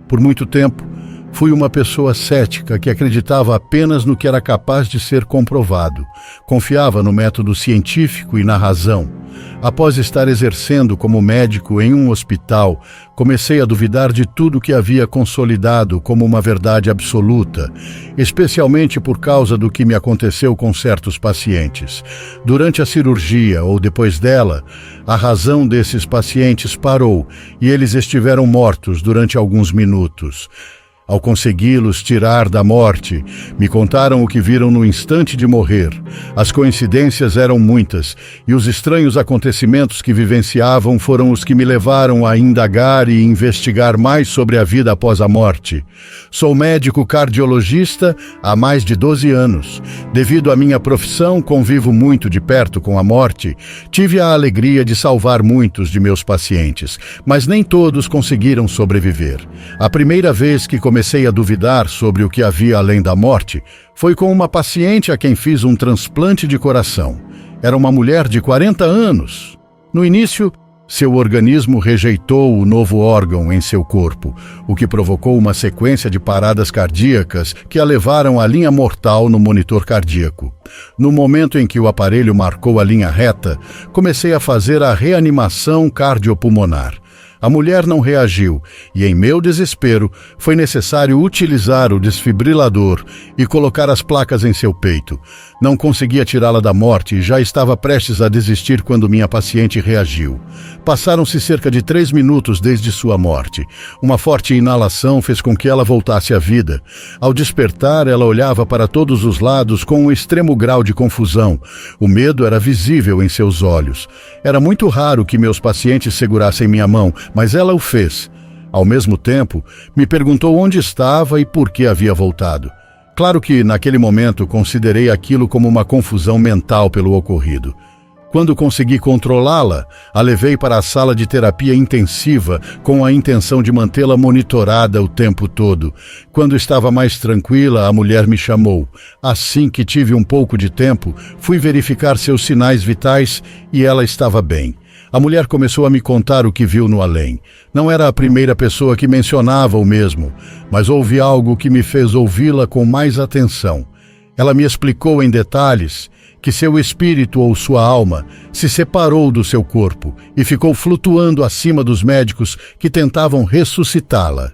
Por muito tempo, fui uma pessoa cética que acreditava apenas no que era capaz de ser comprovado. Confiava no método científico e na razão. Após estar exercendo como médico em um hospital, comecei a duvidar de tudo que havia consolidado como uma verdade absoluta, especialmente por causa do que me aconteceu com certos pacientes. Durante a cirurgia ou depois dela, a razão desses pacientes parou e eles estiveram mortos durante alguns minutos. Ao consegui-los tirar da morte, me contaram o que viram no instante de morrer. As coincidências eram muitas, e os estranhos acontecimentos que vivenciavam foram os que me levaram a indagar e investigar mais sobre a vida após a morte. Sou médico cardiologista há mais de 12 anos. Devido à minha profissão, convivo muito de perto com a morte. Tive a alegria de salvar muitos de meus pacientes, mas nem todos conseguiram sobreviver. A primeira vez que comecei a duvidar sobre o que havia além da morte foi com uma paciente a quem fiz um transplante de coração. Era uma mulher de 40 anos. No início, seu organismo rejeitou o novo órgão em seu corpo, o que provocou uma sequência de paradas cardíacas que a levaram à linha mortal no monitor cardíaco. No momento em que o aparelho marcou a linha reta, comecei a fazer a reanimação cardiopulmonar. A mulher não reagiu e, em meu desespero, foi necessário utilizar o desfibrilador e colocar as placas em seu peito. Não conseguia tirá-la da morte e já estava prestes a desistir quando minha paciente reagiu. Passaram-se cerca de 3 minutos desde sua morte. Uma forte inalação fez com que ela voltasse à vida. Ao despertar, ela olhava para todos os lados com um extremo grau de confusão. O medo era visível em seus olhos. Era muito raro que meus pacientes segurassem minha mão, mas ela o fez. Ao mesmo tempo, me perguntou onde estava e por que havia voltado. Claro que, naquele momento, considerei aquilo como uma confusão mental pelo ocorrido. Quando consegui controlá-la, a levei para a sala de terapia intensiva com a intenção de mantê-la monitorada o tempo todo. Quando estava mais tranquila, a mulher me chamou. Assim que tive um pouco de tempo, fui verificar seus sinais vitais e ela estava bem. A mulher começou a me contar o que viu no além. Não era a primeira pessoa que mencionava o mesmo, mas houve algo que me fez ouvi-la com mais atenção. Ela me explicou em detalhes que seu espírito ou sua alma se separou do seu corpo e ficou flutuando acima dos médicos que tentavam ressuscitá-la.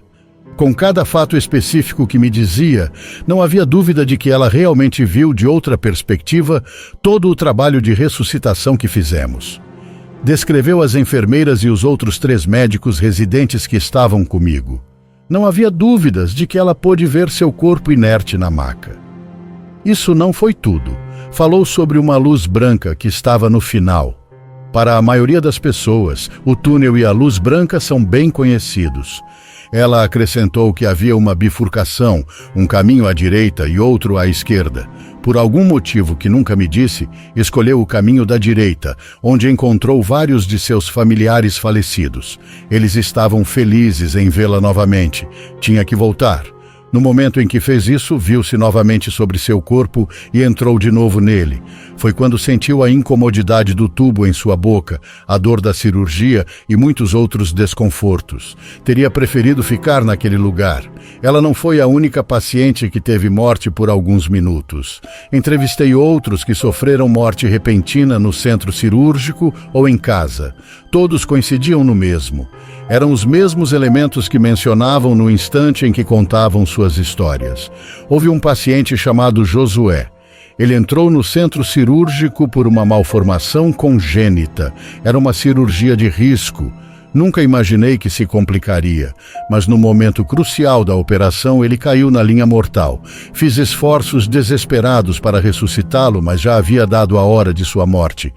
Com cada fato específico que me dizia, não havia dúvida de que ela realmente viu de outra perspectiva todo o trabalho de ressuscitação que fizemos. Descreveu as enfermeiras e os outros 3 médicos residentes que estavam comigo. Não havia dúvidas de que ela pôde ver seu corpo inerte na maca. Isso não foi tudo. Falou sobre uma luz branca que estava no final. Para a maioria das pessoas, o túnel e a luz branca são bem conhecidos. Ela acrescentou que havia uma bifurcação, um caminho à direita e outro à esquerda. Por algum motivo que nunca me disse, escolheu o caminho da direita, onde encontrou vários de seus familiares falecidos. Eles estavam felizes em vê-la novamente. Tinha que voltar. No momento em que fez isso, viu-se novamente sobre seu corpo e entrou de novo nele. Foi quando sentiu a incomodidade do tubo em sua boca, a dor da cirurgia e muitos outros desconfortos. Teria preferido ficar naquele lugar. Ela não foi a única paciente que teve morte por alguns minutos. Entrevistei outros que sofreram morte repentina no centro cirúrgico ou em casa. Todos coincidiam no mesmo. Eram os mesmos elementos que mencionavam no instante em que contavam suas histórias. Houve um paciente chamado Josué. Ele entrou no centro cirúrgico por uma malformação congênita. Era uma cirurgia de risco. Nunca imaginei que se complicaria, mas no momento crucial da operação ele caiu na linha mortal. Fiz esforços desesperados para ressuscitá-lo, mas já havia dado a hora de sua morte.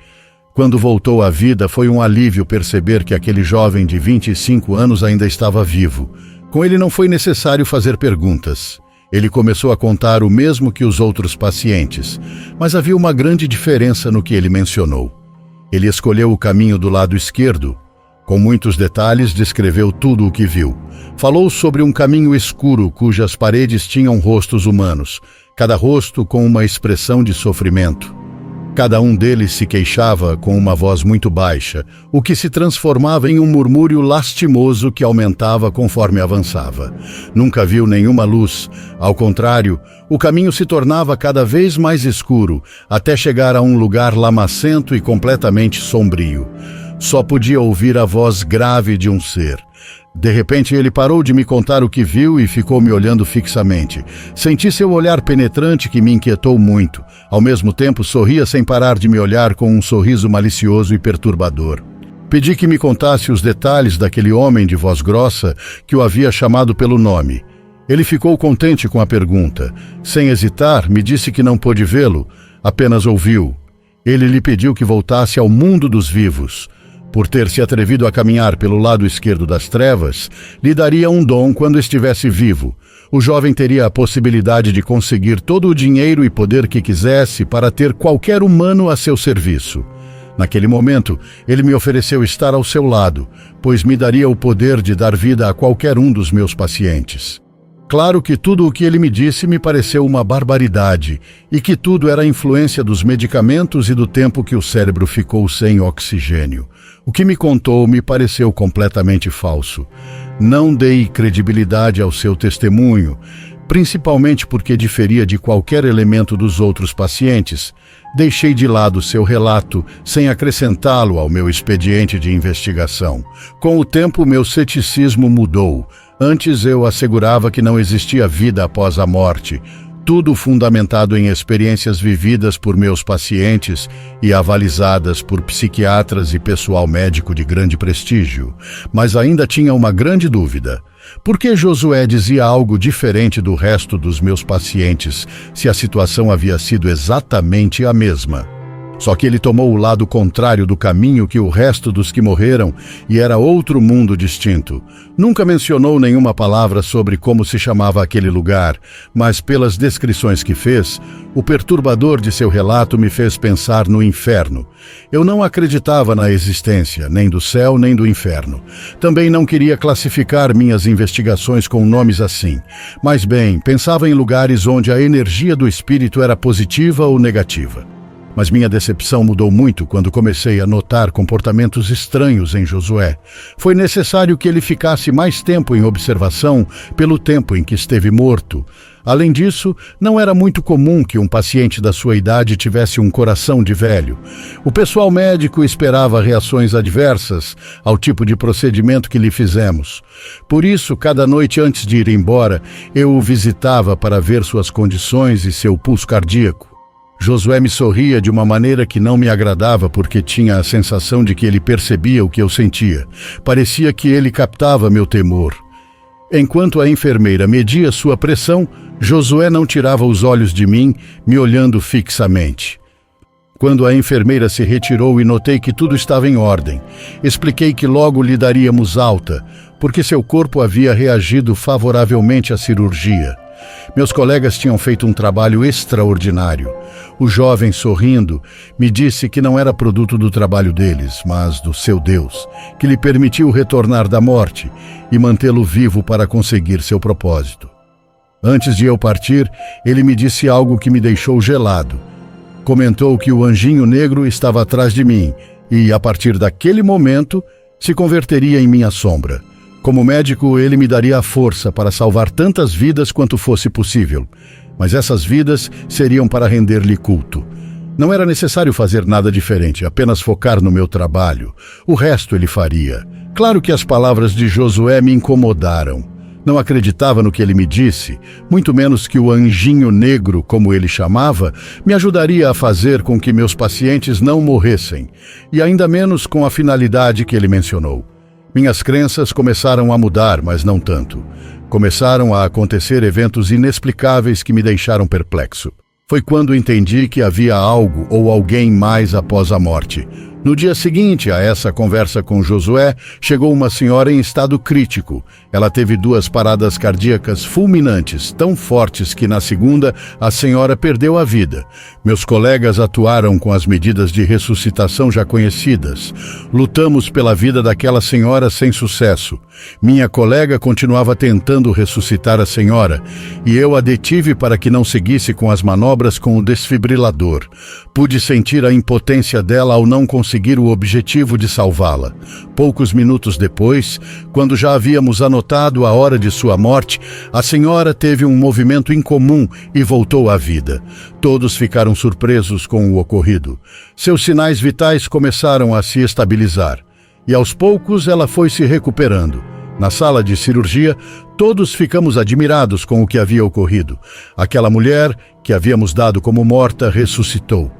Quando voltou à vida, foi um alívio perceber que aquele jovem de 25 anos ainda estava vivo. Com ele não foi necessário fazer perguntas. Ele começou a contar o mesmo que os outros pacientes, mas havia uma grande diferença no que ele mencionou. Ele escolheu o caminho do lado esquerdo. Com muitos detalhes, descreveu tudo o que viu. Falou sobre um caminho escuro cujas paredes tinham rostos humanos, cada rosto com uma expressão de sofrimento. Cada um deles se queixava com uma voz muito baixa, o que se transformava em um murmúrio lastimoso que aumentava conforme avançava. Nunca viu nenhuma luz. Ao contrário, o caminho se tornava cada vez mais escuro, até chegar a um lugar lamacento e completamente sombrio. Só podia ouvir a voz grave de um ser. De repente ele parou de me contar o que viu e ficou me olhando fixamente. Senti seu olhar penetrante que me inquietou muito. Ao mesmo tempo sorria sem parar de me olhar com um sorriso malicioso e perturbador. Pedi que me contasse os detalhes daquele homem de voz grossa que o havia chamado pelo nome. Ele ficou contente com a pergunta. Sem hesitar, me disse que não pôde vê-lo, apenas ouviu. Ele lhe pediu que voltasse ao mundo dos vivos. Por ter se atrevido a caminhar pelo lado esquerdo das trevas, lhe daria um dom quando estivesse vivo. O jovem teria a possibilidade de conseguir todo o dinheiro e poder que quisesse para ter qualquer humano a seu serviço. Naquele momento, ele me ofereceu estar ao seu lado, pois me daria o poder de dar vida a qualquer um dos meus pacientes. Claro que tudo o que ele me disse me pareceu uma barbaridade e que tudo era a influência dos medicamentos e do tempo que o cérebro ficou sem oxigênio. O que me contou me pareceu completamente falso. Não dei credibilidade ao seu testemunho, principalmente porque diferia de qualquer elemento dos outros pacientes. Deixei de lado seu relato sem acrescentá-lo ao meu expediente de investigação. Com o tempo, meu ceticismo mudou. Antes eu assegurava que não existia vida após a morte, tudo fundamentado em experiências vividas por meus pacientes e avalizadas por psiquiatras e pessoal médico de grande prestígio. Mas ainda tinha uma grande dúvida. Por que Josué dizia algo diferente do resto dos meus pacientes, se a situação havia sido exatamente a mesma? Só que ele tomou o lado contrário do caminho que o resto dos que morreram e era outro mundo distinto. Nunca mencionou nenhuma palavra sobre como se chamava aquele lugar, mas pelas descrições que fez, o perturbador de seu relato me fez pensar no inferno. Eu não acreditava na existência, nem do céu nem do inferno. Também não queria classificar minhas investigações com nomes assim. Mas bem, pensava em lugares onde a energia do espírito era positiva ou negativa. Mas minha decepção mudou muito quando comecei a notar comportamentos estranhos em Josué. Foi necessário que ele ficasse mais tempo em observação pelo tempo em que esteve morto. Além disso, não era muito comum que um paciente da sua idade tivesse um coração de velho. O pessoal médico esperava reações adversas ao tipo de procedimento que lhe fizemos. Por isso, cada noite antes de ir embora, eu o visitava para ver suas condições e seu pulso cardíaco. Josué me sorria de uma maneira que não me agradava porque tinha a sensação de que ele percebia o que eu sentia. Parecia que ele captava meu temor. Enquanto a enfermeira media sua pressão, Josué não tirava os olhos de mim, me olhando fixamente. Quando a enfermeira se retirou e notei que tudo estava em ordem, expliquei que logo lhe daríamos alta, porque seu corpo havia reagido favoravelmente à cirurgia. Meus colegas tinham feito um trabalho extraordinário. O jovem, sorrindo, me disse que não era produto do trabalho deles, mas do seu Deus, que lhe permitiu retornar da morte e mantê-lo vivo para conseguir seu propósito. Antes de eu partir, ele me disse algo que me deixou gelado. Comentou que o anjinho negro estava atrás de mim e, a partir daquele momento, se converteria em minha sombra. Como médico, ele me daria a força para salvar tantas vidas quanto fosse possível, mas essas vidas seriam para render-lhe culto. Não era necessário fazer nada diferente, apenas focar no meu trabalho. O resto ele faria. Claro que as palavras de Josué me incomodaram. Não acreditava no que ele me disse, muito menos que o anjinho negro, como ele chamava, me ajudaria a fazer com que meus pacientes não morressem, e ainda menos com a finalidade que ele mencionou. Minhas crenças começaram a mudar, mas não tanto. Começaram a acontecer eventos inexplicáveis que me deixaram perplexo. Foi quando entendi que havia algo ou alguém mais após a morte. No dia seguinte a essa conversa com Josué, chegou uma senhora em estado crítico. Ela teve 2 paradas cardíacas fulminantes, tão fortes que na segunda a senhora perdeu a vida. Meus colegas atuaram com as medidas de ressuscitação já conhecidas. Lutamos pela vida daquela senhora sem sucesso. Minha colega continuava tentando ressuscitar a senhora e eu a detive para que não seguisse com as manobras com o desfibrilador. Pude sentir a impotência dela ao não conseguir o objetivo de salvá-la. Poucos minutos depois, quando já havíamos anotado a hora de sua morte, a senhora teve um movimento incomum e voltou à vida. Todos ficaram surpresos com o ocorrido. Seus sinais vitais começaram a se estabilizar e aos poucos ela foi se recuperando. Na sala de cirurgia, todos ficamos admirados com o que havia ocorrido. Aquela mulher, que havíamos dado como morta, ressuscitou.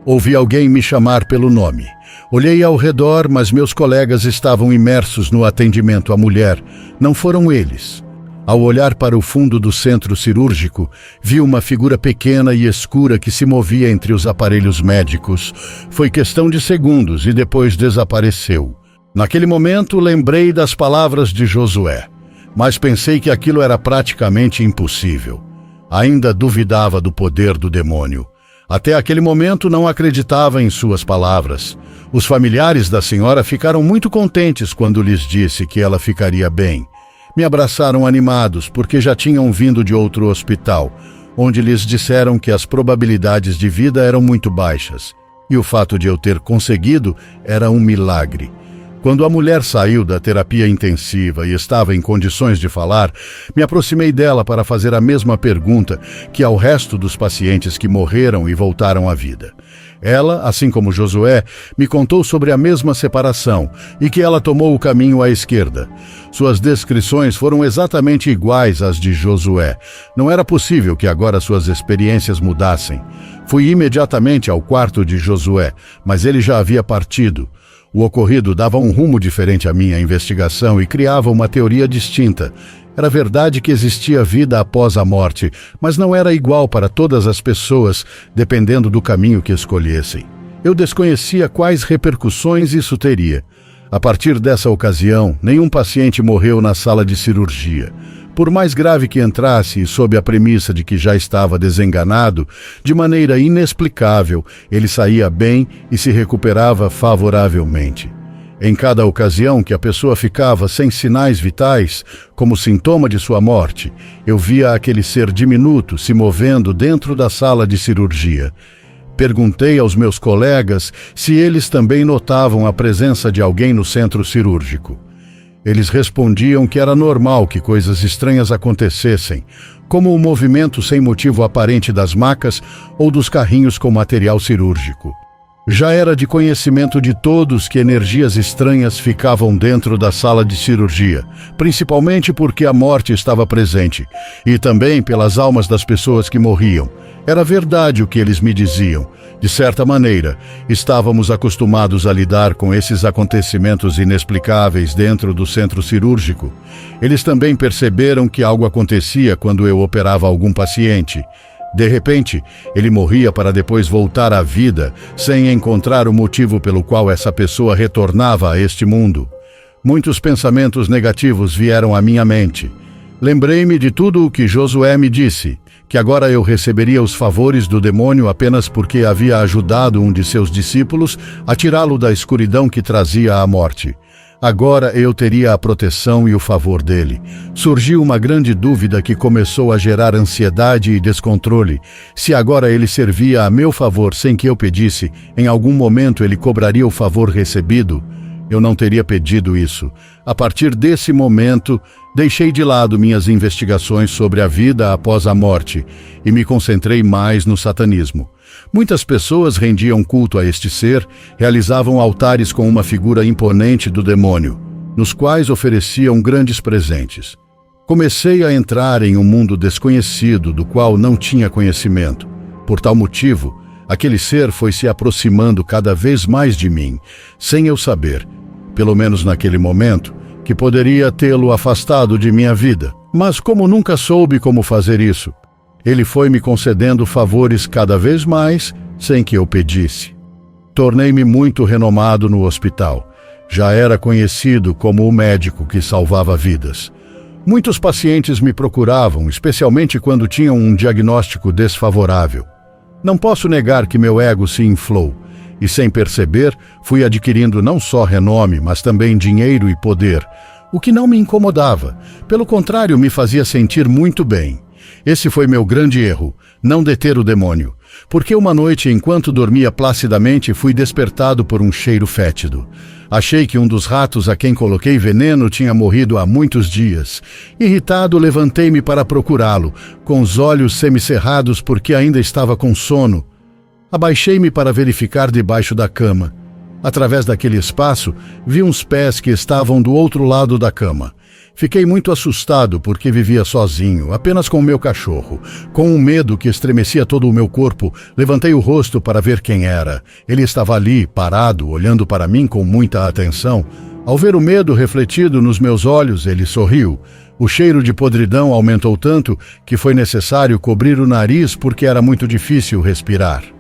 Ouvi alguém me chamar pelo nome. Olhei ao redor, mas meus colegas estavam imersos no atendimento à mulher. Não foram eles. Ao olhar para o fundo do centro cirúrgico, vi uma figura pequena e escura que se movia entre os aparelhos médicos. Foi questão de segundos e depois desapareceu. Naquele momento, lembrei das palavras de Josué, mas pensei que aquilo era praticamente impossível. Ainda duvidava do poder do demônio. Até aquele momento não acreditava em suas palavras. Os familiares da senhora ficaram muito contentes quando lhes disse que ela ficaria bem. Me abraçaram animados porque já tinham vindo de outro hospital, onde lhes disseram que as probabilidades de vida eram muito baixas. E o fato de eu ter conseguido era um milagre. Quando a mulher saiu da terapia intensiva e estava em condições de falar, me aproximei dela para fazer a mesma pergunta que ao resto dos pacientes que morreram e voltaram à vida. Ela, assim como Josué, me contou sobre a mesma separação e que ela tomou o caminho à esquerda. Suas descrições foram exatamente iguais às de Josué. Não era possível que agora suas experiências mudassem. Fui imediatamente ao quarto de Josué, mas ele já havia partido. O ocorrido dava um rumo diferente à minha investigação e criava uma teoria distinta. Era verdade que existia vida após a morte, mas não era igual para todas as pessoas, dependendo do caminho que escolhessem. Eu desconhecia quais repercussões isso teria. A partir dessa ocasião, nenhum paciente morreu na sala de cirurgia. Por mais grave que entrasse e sob a premissa de que já estava desenganado, de maneira inexplicável, ele saía bem e se recuperava favoravelmente. Em cada ocasião que a pessoa ficava sem sinais vitais, como sintoma de sua morte, eu via aquele ser diminuto se movendo dentro da sala de cirurgia. Perguntei aos meus colegas se eles também notavam a presença de alguém no centro cirúrgico. Eles respondiam que era normal que coisas estranhas acontecessem, como o movimento sem motivo aparente das macas ou dos carrinhos com material cirúrgico. Já era de conhecimento de todos que energias estranhas ficavam dentro da sala de cirurgia, principalmente porque a morte estava presente, e também pelas almas das pessoas que morriam. Era verdade o que eles me diziam. De certa maneira, estávamos acostumados a lidar com esses acontecimentos inexplicáveis dentro do centro cirúrgico. Eles também perceberam que algo acontecia quando eu operava algum paciente. De repente, ele morria para depois voltar à vida, sem encontrar o motivo pelo qual essa pessoa retornava a este mundo. Muitos pensamentos negativos vieram à minha mente. Lembrei-me de tudo o que Josué me disse, que agora eu receberia os favores do demônio apenas porque havia ajudado um de seus discípulos a tirá-lo da escuridão que trazia a morte. Agora eu teria a proteção e o favor dele. Surgiu uma grande dúvida que começou a gerar ansiedade e descontrole. Se agora ele servia a meu favor sem que eu pedisse, em algum momento ele cobraria o favor recebido? Eu não teria pedido isso. A partir desse momento, deixei de lado minhas investigações sobre a vida após a morte e me concentrei mais no satanismo. Muitas pessoas rendiam culto a este ser, realizavam altares com uma figura imponente do demônio, nos quais ofereciam grandes presentes. Comecei a entrar em um mundo desconhecido do qual não tinha conhecimento. Por tal motivo, aquele ser foi se aproximando cada vez mais de mim, sem eu saber, pelo menos naquele momento, que poderia tê-lo afastado de minha vida. Mas como nunca soube como fazer isso, ele foi me concedendo favores cada vez mais sem que eu pedisse. Tornei-me muito renomado no hospital. Já era conhecido como o médico que salvava vidas. Muitos pacientes me procuravam, especialmente quando tinham um diagnóstico desfavorável. Não posso negar que meu ego se inflou, e sem perceber, fui adquirindo não só renome, mas também dinheiro e poder, o que não me incomodava. Pelo contrário, me fazia sentir muito bem. Esse foi meu grande erro, não deter o demônio. Porque uma noite, enquanto dormia placidamente, fui despertado por um cheiro fétido. Achei que um dos ratos a quem coloquei veneno tinha morrido há muitos dias. Irritado, levantei-me para procurá-lo, com os olhos semicerrados porque ainda estava com sono. Abaixei-me para verificar debaixo da cama. Através daquele espaço, vi uns pés que estavam do outro lado da cama. Fiquei muito assustado porque vivia sozinho, apenas com o meu cachorro. Com um medo que estremecia todo o meu corpo, levantei o rosto para ver quem era. Ele estava ali, parado, olhando para mim com muita atenção. Ao ver o medo refletido nos meus olhos, ele sorriu. O cheiro de podridão aumentou tanto que foi necessário cobrir o nariz porque era muito difícil respirar.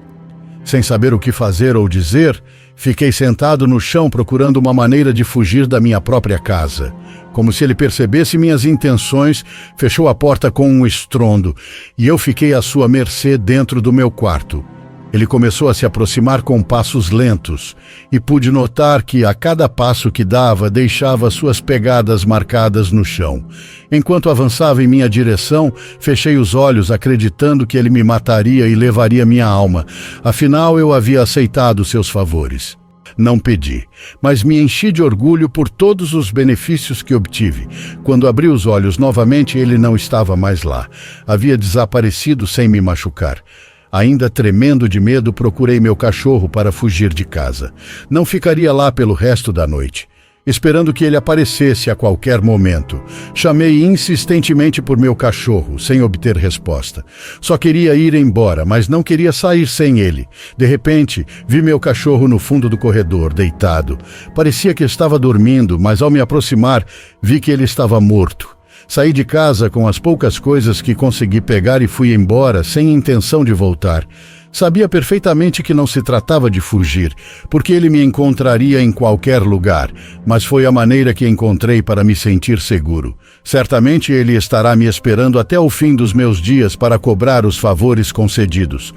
Sem saber o que fazer ou dizer, fiquei sentado no chão procurando uma maneira de fugir da minha própria casa. Como se ele percebesse minhas intenções, fechou a porta com um estrondo e eu fiquei à sua mercê dentro do meu quarto. Ele começou a se aproximar com passos lentos e pude notar que a cada passo que dava deixava suas pegadas marcadas no chão. Enquanto avançava em minha direção, fechei os olhos acreditando que ele me mataria e levaria minha alma. Afinal, eu havia aceitado seus favores. Não pedi, mas me enchi de orgulho por todos os benefícios que obtive. Quando abri os olhos novamente, ele não estava mais lá. Havia desaparecido sem me machucar. Ainda tremendo de medo, procurei meu cachorro para fugir de casa. Não ficaria lá pelo resto da noite, esperando que ele aparecesse a qualquer momento. Chamei insistentemente por meu cachorro, sem obter resposta. Só queria ir embora, mas não queria sair sem ele. De repente, vi meu cachorro no fundo do corredor, deitado. Parecia que estava dormindo, mas ao me aproximar, vi que ele estava morto. Saí de casa com as poucas coisas que consegui pegar e fui embora, sem intenção de voltar. Sabia perfeitamente que não se tratava de fugir, porque ele me encontraria em qualquer lugar, mas foi a maneira que encontrei para me sentir seguro. Certamente ele estará me esperando até o fim dos meus dias para cobrar os favores concedidos.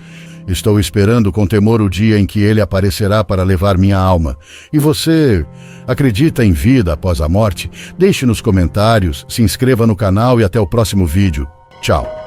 Estou esperando com temor o dia em que ele aparecerá para levar minha alma. E você acredita em vida após a morte? Deixe nos comentários, se inscreva no canal e até o próximo vídeo. Tchau.